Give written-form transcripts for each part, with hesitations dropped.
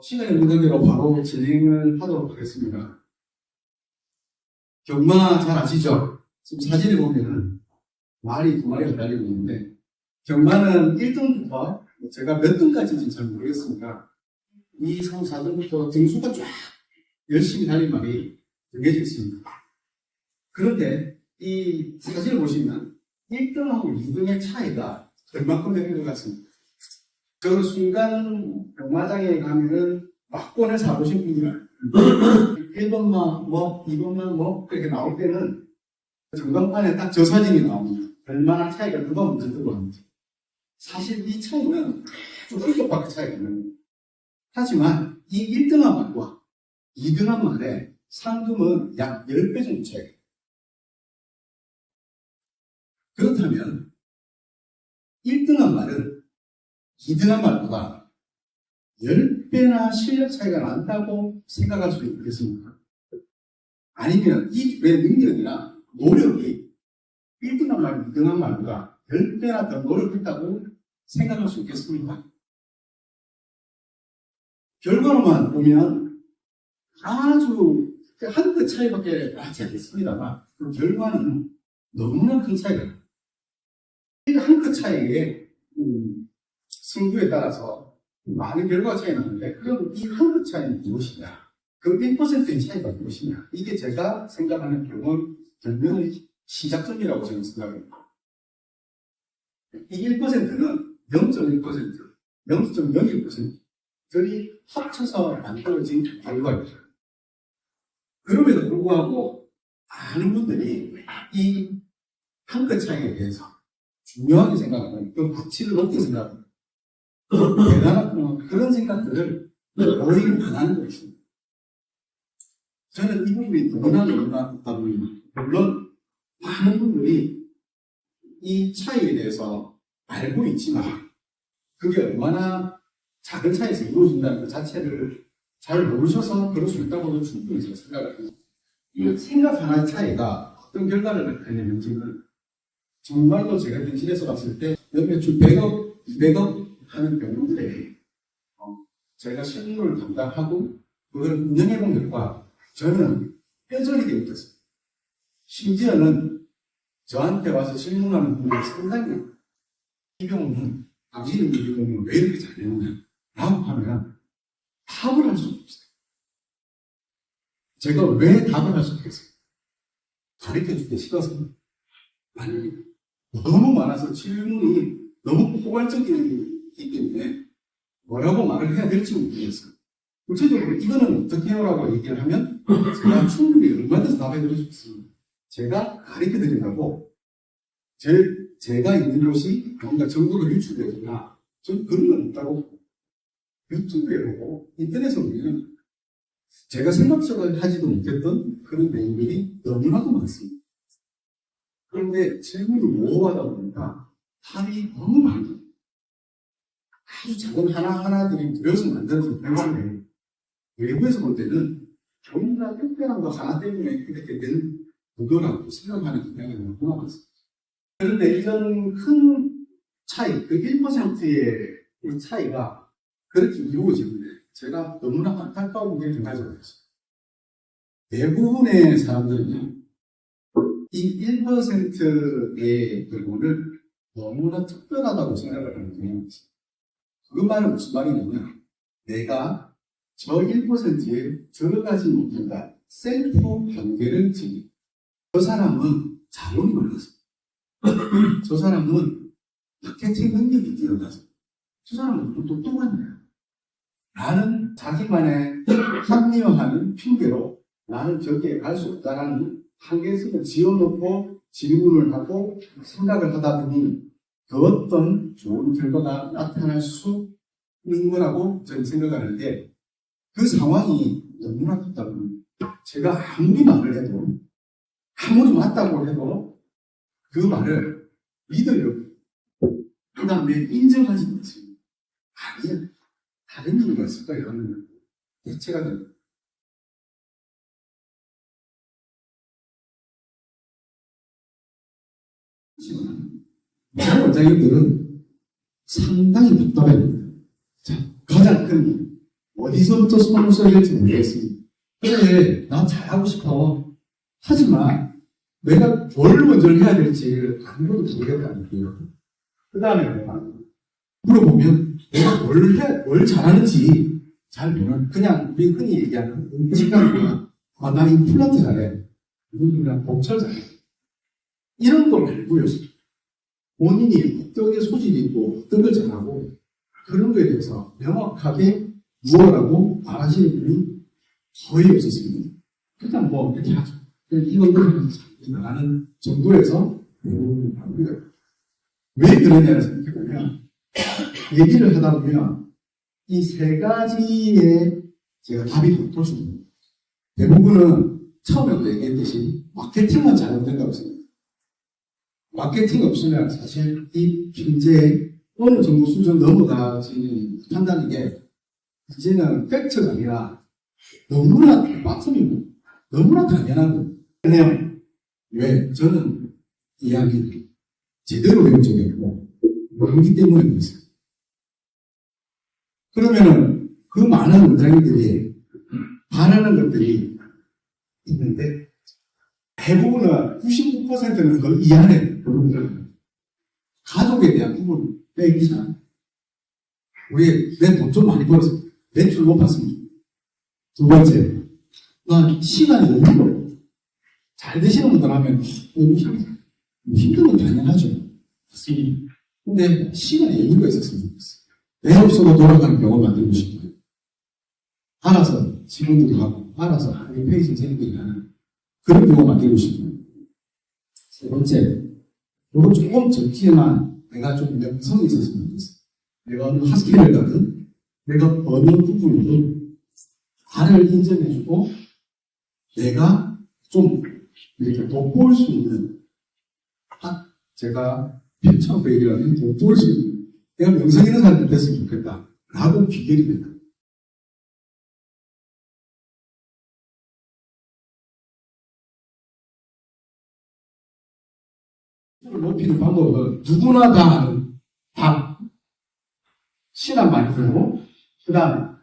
시간이 없는 대로 바로 진행을 하도록 하겠습니다. 경마 잘 아시죠? 지금 사진에 보면은 말이 두 마리가 달리고 있는데, 경마는 1등부터 제가 몇 등까지인지 잘 모르겠습니다. 2, 3, 4등부터 등수가 쫙 열심히 달린 말이 정해져 있습니다. 그런데 이 사진을 보시면 1등하고 2등의 차이가 얼마큼 되는 것 같습니다. 그 순간 경마장에 가면은 막권을 사보신 분들 1번만 뭐 2번만 뭐 그렇게 나올 때는 전광판에 딱 저 사진이 나옵니다. 얼마나 차이가 누가 먼저 들어왔는지. 사실 이 차이는 아주 훌쩍밖에 차이가 안 납니다. 하지만 이 1등한 말과 2등한 말의 상금은 약 10배 정도 차이가. 그렇다면 1등한 말은 2등한 말보다 10배나 실력 차이가 난다고 생각할 수 있겠습니까? 아니면 이 왜 능력이나 노력이 1등한 말, 2등한 말보다 10배나 더 노력했다고 생각할 수 있겠습니까? 결과로만 보면 아주 한 끗 차이밖에 나지 않겠습니다만 그 결과는 너무나 큰 차이가 나요. 한 끗 차이의 승부에 따라서 많은 결과가 차이 나는데, 그럼 이 한 끗 차이는 무엇이냐? 그 1%의 차이가 무엇이냐? 이게 제가 생각하는 경영의 시작점이라고 저는 생각합니다. 이 1%는 0.1%, 0.01%들이 합쳐서 만들어진 결과입니다. 그럼에도 불구하고 많은 분들이 이 한 끗 차이에 대해서 중요하게 생각하는, 그 가치를 높게 생각합니다. 대단한 그런 생각들을 오히려 안 하는 것입니다. 저는 이 부분이 너무나 답답합니다. 물론 많은 분들이 이 차이에 대해서 알고 있지만 그게 얼마나 작은 차이에서 이루어진다는 것 자체를 잘 모르셔서 그럴 수 있다고도 충분히 제가 생각합니다. 이 생각 하나의 차이가 어떤 결과를 낳느냐는 정말로 제가 현실에서 봤을 때 매출 100억, 200억 하는 병원들에 제가 실무를 담당하고 그걸 운영해본 결과 저는 뼈저리게 느꼈습니다. 심지어는 저한테 와서 질문하는 분들이 상당히 이 경우는 당신은 이 경우는 왜 이렇게 잘했느냐 라고 하면 답을 할 수 없어요. 제가 왜 답을 할 수 없겠어요? 가르쳐주기 싫어서 아니 너무 많아서 질문이 너무 포괄적이기 때문에 뭐라고 말을 해야 될지 모르겠어요. 구체적으로 이거는 어떻게 해요라고 얘기를 하면 제가 충분히 얼마든지 답해드릴 수 있습니다. 제가 가르쳐드린다고 제가 있는 곳이 뭔가 정보가 유출되거나 전 그런 건 없다고 유튜브에 보고 인터넷에 보면 제가 생각적으로 하지도 못했던 그런 내용들이 너무나도 많습니다. 그런데 질문을 모호하다 보니까 답이 너무 많아요. 아주 작은 하나하나들이 모여서 만들어진 대화인데 외부에서 볼 때는 뭔가 특별한 거 하나 때문에 이렇게 된 구도라고 생각하는 경향이 너무나 많습니다. 그런데 이런 큰 차이, 그 1%의 이 차이가 그렇게 이루어지는데 제가 너무나 안타까운 게 좀 가져왔어요. 대부분의 사람들은 이 1%의 부분을 너무나 특별하다고 생각을 하는 경향이 있어요. 그 말은 무슨 말이냐면 내가 저 1%에 들어가지 못한다. 셀프 관계를 지니. 저 사람은 자본이 많아서. 저 사람은 마케팅 능력이 뛰어나서. 저 사람은 또 똑똑하네요. 나는 자기만의 합리화하는 핑계로 나는 저기에 갈 수 없다라는 한계선을 지어놓고 질문을 하고 생각을 하다 보니 그 어떤 좋은 결과가 나타날 수 있는 거라고 저는 생각하는데 그 상황이 너무나 답답합니다. 제가 아무리 말을 해도 아무리 맞다고 해도 그 말을 믿어요. 그 다음에 인정하지 못해요. 아니야. 다른 이유가 있을까? 이러면 대체가 됩니다. 모든 원장님들은 상당히 답답합니다. 자, 가장 큰 어디서부터 손을 써야 될지 모르겠습니다. 그래, 난 잘하고 싶어. 하지만 내가 뭘 먼저 해야 될지 아무것도 모르겠다는 거예요. 그 다음에 물어보면 내가 뭘 잘하는지 잘 모르는, 그냥 우리 흔히 얘기하는 음식하는 거야. 나 임플란트 잘해. 이건 그냥 복철 잘해. 이런 거 말고요. 본인이 어떤 게 소질이 있고 어떤 걸 잘하고 그런 거에 대해서 명확하게 무엇라고 말하시는 분이 거의 없었습니다. 그냥 뭐 이렇게 하죠. 이건 나가는 정도에서 왜 그러냐를 생각해보면 얘기를 하다 보면 이 세 가지에 제가 답이 도출됩니다. 대부분은 처음에도 얘기했듯이 마케팅만 잘하면 된다고 생각합니다. 마케팅 없으면 사실 이 경제에 어느 정도 수준 넘어가지는 한다는 게 이제는 팩트가 아니라 너무나 빠짐이고 너무나 당연하고 그래요. 왜? 저는 이야기를 제대로 외운 적이 없고 모르기 때문에 그렇습니다. 그러면은 그 많은 원장님들이 바라는 것들이 있는데 대부분은 99%는 그 이 안에 부분들 가족에 대한 부분 빼기잖아요. 우리 내 돈 좀 많이 벌었어. 매출 높았으면 좋겠다. 두 번째, 난 시간이 여유로워. 잘 되시는 분들 하면 힘든 건 당연하죠. 근데 시간에 여유가 있었으면 좋겠어요. 내 없어도 돌아가는 병원 만들고 싶어요. 알아서 직원들도 하고 알아서 페이지 재밌게 하는 그런 병원 만들고 싶어요. 세 번째, 이건 조금 적지만 내가 좀 명성이 있었으면 좋겠어요. 내가 어느 학회를 가든 내가 어느 부분으로 나를 인정해주고 내가 좀 이렇게 돋보일 수 있는, 제가 편차로 얘기하면 돋보일 수 있는, 내가 명성 있는 사람이 됐으면 좋겠다 라고 비결이 된다. 높이는 방법은 누구나 다 아는 밥, 시간 많이 들고, 그 다음에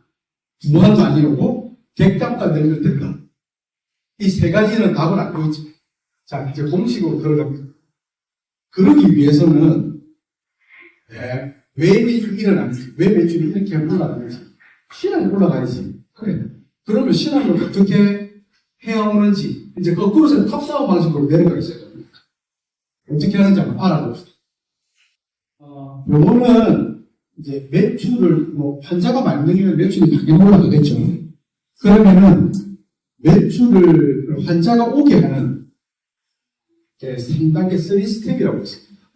무한 많이 오고 객단가 내면 된다. 이 세 가지는 답을 알고 있죠. 자, 이제 공식으로 들어갑니다. 그러기 위해서는 왜 매출이 일어나는지, 왜 매출이 이렇게 올라가는지, 신앙이 올라가야지. 그래. 그러면 신앙을 어떻게 해야 오는지 이제 거꾸로서 탑다운 방식으로 내려가겠어요. 어떻게 하는지 한번 알아봅시다. 병원은 이제 매출을, 환자가 만 명이면 매출이 당연히 올라가겠죠. 그러면은 매출을 환자가 오게 하는 3단계 3스텝이라고 있습니다.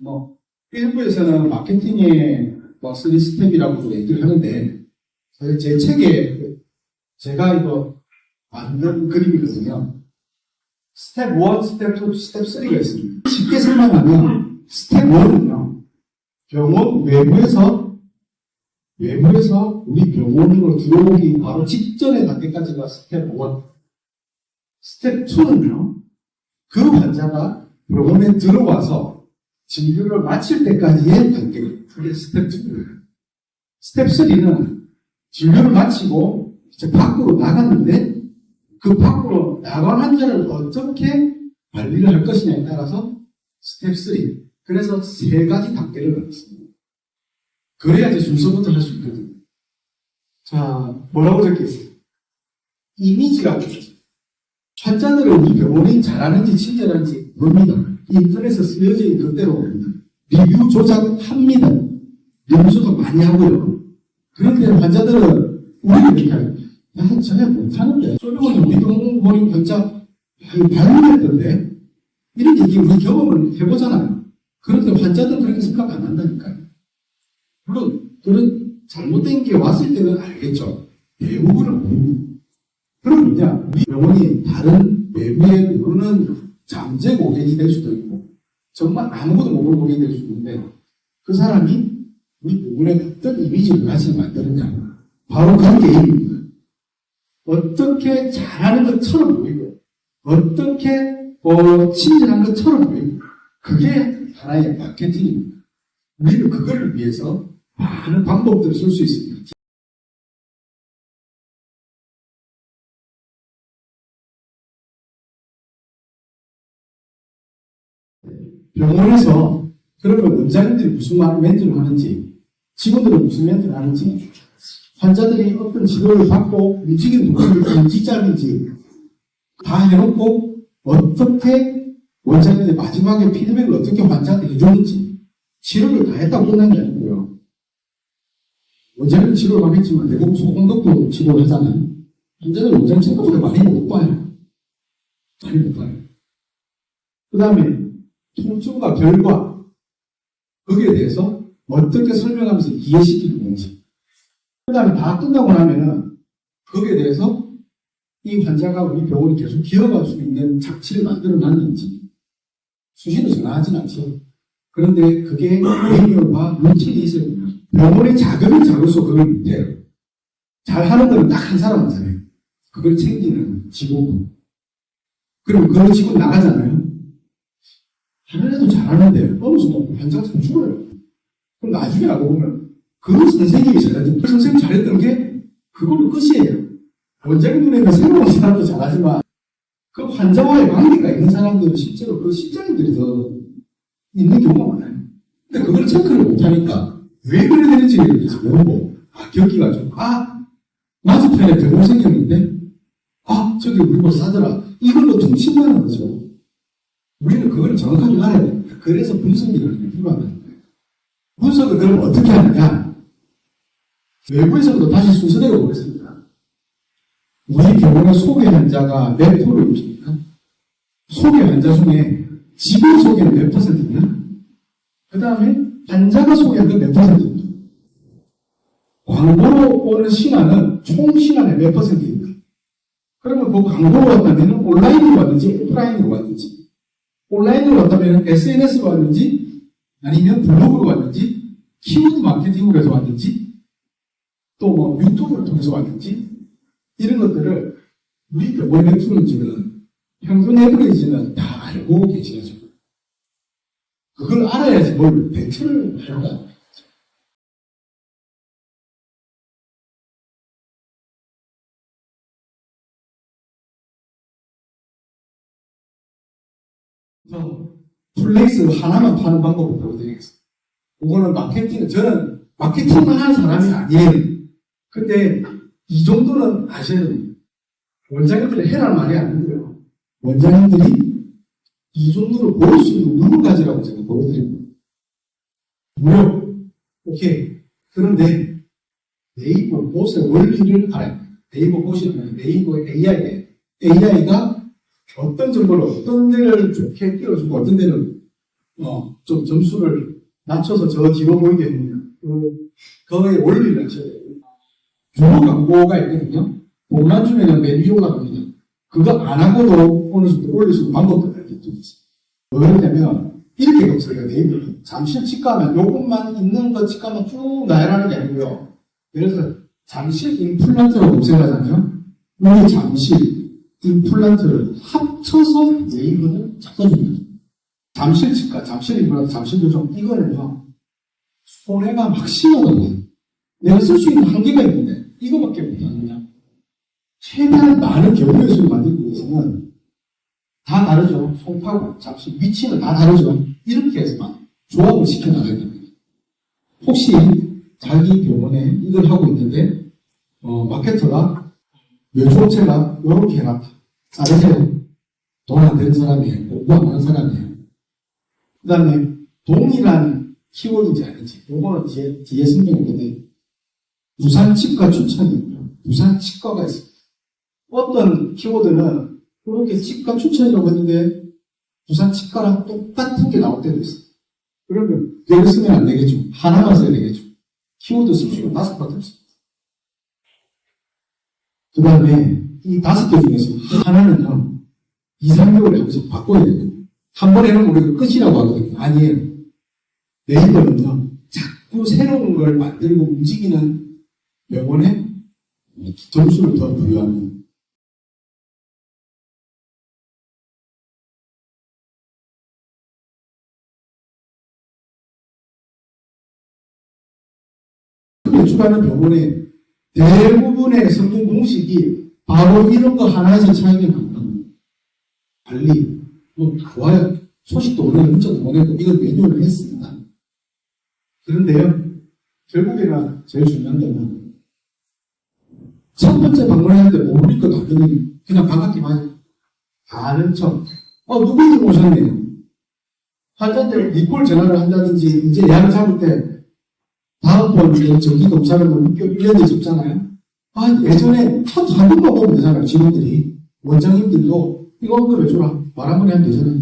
일부에서는 마케팅의 3스텝이라고 얘기를 하는데, 사실 제 책에 제가 이거 만든 그림이거든요. 스텝 1, 스텝 2, 스텝 3가 있습니다. 쉽게 설명하면 스텝 1은요, 병원 외부에서 우리 병원으로 들어오기 바로 직전의 단계까지가 스텝 1. 스텝 2는요, 그 환자가 병원에 들어와서 진료를 마칠 때까지의 단계가, 그게 스텝 2예요. 스텝 3는 진료를 마치고 이제 밖으로 나갔는데 그 밖으로 나간 환자를 어떻게 관리를 할 것이냐에 따라서 스텝 3. 그래서 세 가지 단계를 넣었습니다. 그래야지 순서부터 할 수 있거든요. 자, 뭐라고 적혀있어요? 이미지라고 적혀있어요. 환자들은 이 병원이 잘하는지 친절한지 봅니다. 인터넷에 쓰여져 있는 그대로 봅니다. 리뷰 조작합니다. 리뷰 조작 많이 하고요. 그런데 환자들은 우리가 이렇게 하요. 야, 저야 못하는데. 소병원에 우리 병원 환자 발견했던데. 이런 얘기 우리 경험을 해보잖아요. 그런데 환자들은 그렇게 생각 안 한다니까요. 물론 그런 잘못된 게 왔을 때는 알겠죠. 대부분은 모릅니다. 그럼 뭐냐, 우리 병원이 다른 외부에 모르는 잠재 고객이 될 수도 있고 정말 아무것도 모르는 고객이 될 수도 있는데, 그 사람이 우리 병원에 어떤 이미지를 가지고 만드느냐, 바로 그런 게임입니다. 어떻게 잘하는 것처럼 보이고 어떻게 친절한 것처럼 보이고, 그게 하나의 마케팅입니다. 우리는 그걸 위해서 많은 방법들을 쓸 수 있습니다. 병원에서 그러면 원장님들이 무슨 멘트를 하는지, 직원들은 무슨 멘트를 하는지, 환자들이 어떤 치료를 받고 움직이는 동작이 인지장인지 다 해놓고 어떻게 원장님들이 마지막에 피드백을 어떻게 환자한테 해줬는지 치료를 다 했다고 끝난 게 아니고요. 원장님은 치료를 하겠지만 대부분 소공덕도 치료를 하잖아요. 환자들은 원장님 생각보다 많이 못 봐요. 많이 못 봐요. 그 다음에 통증과 결과 거기에 대해서 어떻게 설명하면서 이해시키는 건지, 그 다음에 다 끝나고 나면은 거기에 대해서 이 환자가 우리 병원이 계속 기어갈 수 있는 장치를 만들어 놨는지, 수시로 전화하진 않죠. 그런데 그게 매뉴얼과 루틴이 있어야 됩니다. 병원의 작으면 작을수록 그걸 못해요. 잘하는 건 딱 한 사람 하잖아요. 그걸 챙기는 직원. 그럼 그 직원 나가잖아요. 하는 애도 잘하는데 어느 순간 환자가 죽어요. 그럼 나중에 알고 보면 그 선생님이 잘했던, 그 선생님이 잘했던 게 그걸로 끝이에요. 원장님 눈에는 새로운 사람도 잘하지만 그 환자와의 관계가 있는 사람들은 실제로 그 실장님들이 더 있는 경우가 많아요. 근데 그걸 체크를 못하니까 왜 그래 되는지 모르고, 경기가 좀, 맞은편에 병원 생겼는데, 저기 우리 뭐 사더라. 이걸로 퉁친다는 거죠. 우리는 그걸 정확하게 알아야 돼요. 그래서 분석이 필요하다는 거예요. 분석을 그럼 어떻게 하느냐? 외부에서도 다시 순서대로 보겠습니다. 우리 병원의 소개 환자가 몇 프로입니까? 소개 환자 중에 지금 소개는 몇 퍼센트냐? 그 다음에 환자가 소개한 건 몇 퍼센트입니까? 광고로 오는 시간은 총 시간의 몇 퍼센트입니까? 그러면 그 광고로 왔다면 온라인으로 왔는지 오프라인으로 왔는지, 온라인으로 왔다면 SNS로 왔는지 아니면 블로그로 왔는지, 키워드 마케팅으로 해서 왔는지, 또 뭐 유튜브를 통해서 왔는지, 이런 것들을 우리 병원의 매출은지는 평균 에버리지는 다 알고 계시죠. 그걸 알아야지 뭘 배출을 하려고. 플레이스 하나만 파는 방법을 보여드리겠습니다. 그거는 저는 마케팅만 하는 사람이 아니에요. 근데 이 정도는 아셔야 됩니다. 원장님들이 해란 말이 아니고요. 원장님들이 이 정도를 볼 수 있는 눈을 가지라고 제가 보여드립니다. 무료. 오케이. 그런데 네이버 봇의 원리를 알아야 돼요. 네이버 봇이면 네이버 AI예요. AI가 어떤 정보를 어떤 데를 좋게 띄워주고 어떤 데는 좀 점수를 낮춰서 저 뒤로 보이게 해주냐. 그거의 원리를 아셔야 돼요. 주로 광고가 있거든요. 돈만 주면 메뉴가 거든요. 그거 안 하고도 어느 정도 올릴 수 있는 방법들을 알겠죠. 예를 들면 이렇게 검색해요. 네이버 잠실 치과하면 요것만 있는 거 치과만 쭉 나열하는 게 아니고요. 예를 들어서 잠실 임플란트로 검색하잖아요. 우리 잠실 임플란트를 합쳐서 네이버는 찾아줍니다. 잠실 치과, 잠실 임플란트, 잠실 교정, 이거는요 손해가 막 심하거든요. 내가 쓸 수 있는 한계가 있는데 이거밖에 못하느냐. 최대한 많은 경우의 수를 만들기 위해서는 다 다르죠. 송파구, 잠실, 위치는 다 다르죠. 이렇게 해서만 조합을 시켜나가야 됩니다. 혹시 자기 병원에 이걸 하고 있는데 마케터가 외주업체가 이렇게 해놨다. 따르세요. 돈 안 되는 사람이에요. 공부 안 하는 사람이에요. 그 다음에 동일한 키워드인지 아닌지 요거는 뒤에 설명인데 부산 치과 추천입니다. 부산 치과가 있습니다. 어떤 키워드는 이렇게 치과 추천이라고 했는데 부산 치과랑 똑같은 게 나올 때도 있어요. 그러면 얘를 쓰면 안 되겠죠. 하나만 써야 되겠죠. 키워드 쓸 수 있는 5가지 없습니다. 그 다음에 이 5개 중에서 하나는요 2, 3개월에 한 번씩 바꿔야 돼요. 한 번에 해놓으면 우리가 끝이라고 하거든요. 아니에요. 네이버는요 자꾸 새로운 걸 만들고 움직이는 병원에 점수를 더 부여합니다. 추가하는 병원의 대부분의 성공 공식이 바로 이런 거 하나에서 차이가 납니다. 관리, 좋아요. 소식도 오늘 문자도 보내고 이걸 메뉴를 했습니다. 그런데요, 결국에는 제일 중요한 거는 첫 번째 방문했는데 모르니까 당연히 그냥 반갑기만 해요. 아는 척. 누구들 오셨네요. 환자한테 리콜 전화를 한다든지 이제 예약을 잡을 때 다음번 정기 검사를 6개월, 1년에 접잖아요. 예전에 첫 한번만 보면 되잖아요. 직원들이. 원장님들도 이거 언급해 줘라. 말 한번 하면 되잖아요.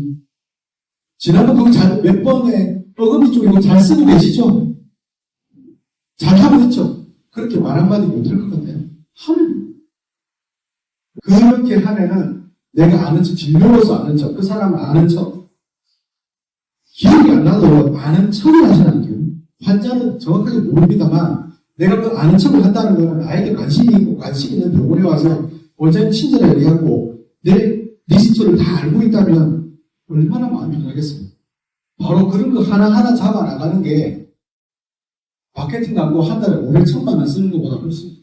지난번 그거 몇 번에 어금니 쪽에 이거 잘 쓰고 계시죠? 잘하고 있죠? 그렇게 말 한마디 못할 것 같아요. 그렇게 하면은 내가 아는 척, 진료로서 아는 척, 그 사람을 아는 척, 기억이 안 나도 아는 척을 하시는 거예요. 환자는 정확하게 모릅니다만 내가 그 아는 척을 한다는 거는 아이들 관심이 있고 관심 있는 병원에 와서 원장님 친절하게 얘기하고 내 리스트를 다 알고 있다면 얼마나 마음이 편하겠어요. 바로 그런 거 하나하나 잡아 나가는 게 마케팅 광고 한 달에 500,000만 원 쓰는 것보다 훨씬.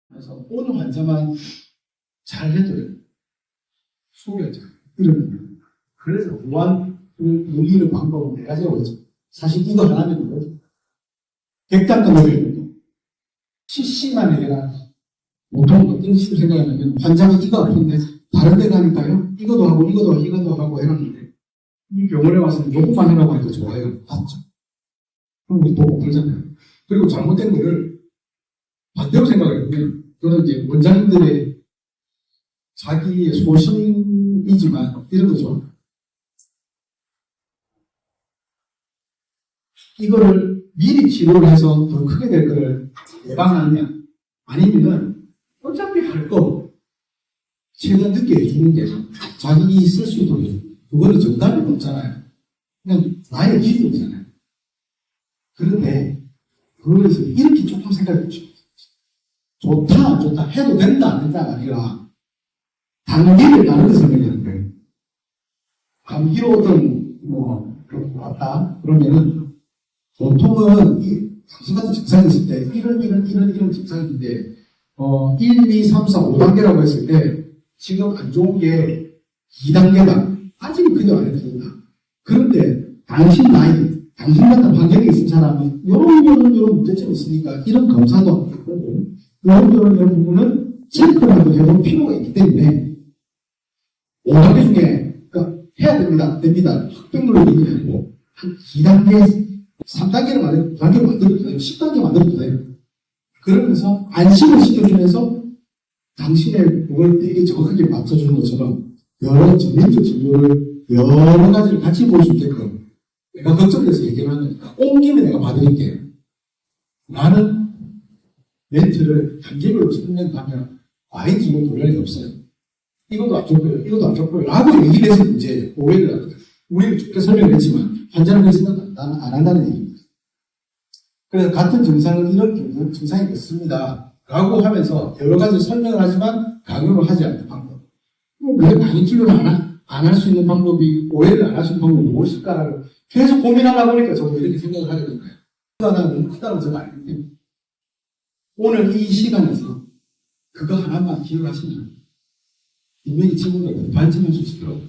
그래서 오늘 환자만 잘 해줘요. 소개하죠. 이러면. 그래서 무한 여기는 방법은 4가지가 오죠. 사실 이거 하나면 되거든요. 100단도 먹여요. CC만 해결하는 거. 보통 어떤 식으로 생각하냐면 환자가 이거 아픈데 다른 데 가니까요. 이것도 하고 이것도 하고 해놨는데 이 병원에 와서는 요것만 해라고 하니까 좋아요. 맞죠? 그럼 우리 돈 못 벌잖아요. 그리고 잘못된 거를 반대로 생각하면 그거는 이제 원장님들의 자기의 소신이지만 이런 거죠. 이거를 미리 치료를 해서 더 크게 될 거를 예방하느냐 아니면은 어차피 할 거 최대한 늦게 해주는 게 자기 쓸 수 있도록 해주는 그거는 정답이 없잖아요. 그냥 나의 기준이잖아요. 그런데 그거에서 이렇게 조금 생각해보죠. 좋다 안 좋다 해도 된다 안 된다가 아니라 단계를 다르게 설명하는 거예요. 감기로 어떤 왔다 그러면은 보통은 당신 같은 증상이 있을 때 이런 증상인데 1, 2, 3, 4, 5단계라고 했을 때 지금 안 좋은 게 2단계다. 아직은 그냥 안 해도 된다. 그런데 당신 나이, 당신 같은 환경에 있는 사람은 이런 문제점이 있으니까 이런 검사도 하고 이런 부분은 체크를 하고 해볼 필요가 있기 때문에 5단계 중에 그러니까 해야 됩니다. 흑백으로 얘기는 아니고 한 2단계, 3단계를 만들어도 9단계를 만들어도 돼요. 10단계 만들어도 돼요. 그러면서 안심을 시켜주면서 당신의 그걸 되게 정확하게 맞춰주는 것처럼 여러 전문적 진료를 여러 가지를 같이 볼 수 있게끔 내가 걱정돼서 얘기를 하니까 온 김에 내가 봐드릴게요. 나는 멘트를 단계별로 설명하면 과잉 진료 논란이 없어요. 이것도 안 좋고요. 이것도 안 좋고요. 라고 얘기를 해서 이제 오해를 하거든요. 우리는 좋게 설명을 했지만 환자는 그 생각 안 한다는 얘기입니다. 그래서 같은 증상은 이런 증상이 있습니다. 라고 하면서 여러 가지 설명을 하지만 강요를 하지 않는 방법. 왜 과잉 진료를 안 할 수 있는 방법이, 오해를 안 할 수 있는 방법이 무엇일까를 계속 고민하다 보니까 저도 이렇게 생각을 하게 된 거예요. 하나 너무 크다는 제가 알기 때문에. 오늘 이 시간에서 그거 하나만 기억하시면 분명히 친구들 반쯤할 수 있을 거라고.